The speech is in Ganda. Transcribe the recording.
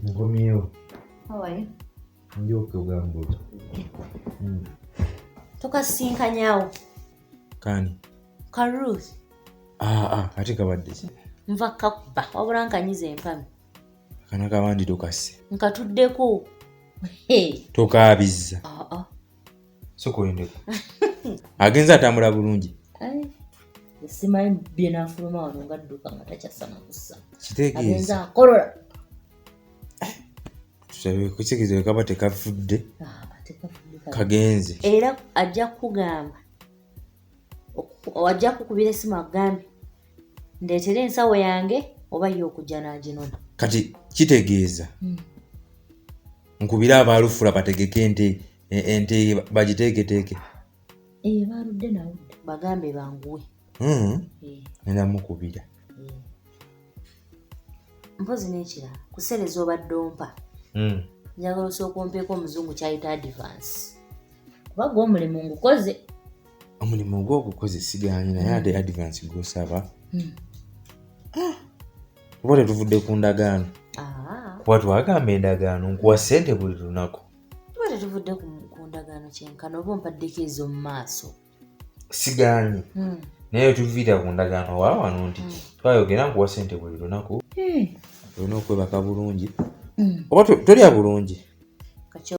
Nkomyewo. How are you? Njoke ugambo. Tukasinkanyaawo. Kani? Ruth. Ate kabadde. Nva kakuba wabula nkanyiza empami. Kana kabandi tokase. Nkatuddeko. Tokaabizza. Sokoyendeko. Agenza atambula bulungi. Simanyi bye nafuluma wano nga dduka nga takyasana kussa. Kitegeeza. Agenza akolola. Tusabe kukikizo kaba tekafudde. Kagenze. Era ajja kugamba. Wajja kukubira essimu agambe. Ndeetere ensawo yange oba yo okujja n'aginona. Kati kitegeeza. Nkubira abalufula bategeke ente bagiteeketeeke. Baludde nawe bagambe banguwe. Nenda mukubira. Mpozi n'ekirala kusereza obadde ompa. Njagala osooka ompeeko omuzungu kyayita advance. Kuba gwe omulimu ngukoze. Omulimu gw'ogukoze sigaanyi naye ate advance gw'osaba. Kuba tetuvudde ku ndagaano. Kuba twagamba endagaano nkuwa ssente buli lunaku. Kuba tetuvudde ku ndagaano kyenkana oba ompaddeko ezo mu maaso. Sigaanyi. Naye tuviira ku ndagaano wano nti twayogera nkuwa ssente buli lunaku. Olina okwebaka bulungi. Oba tolya bulungi.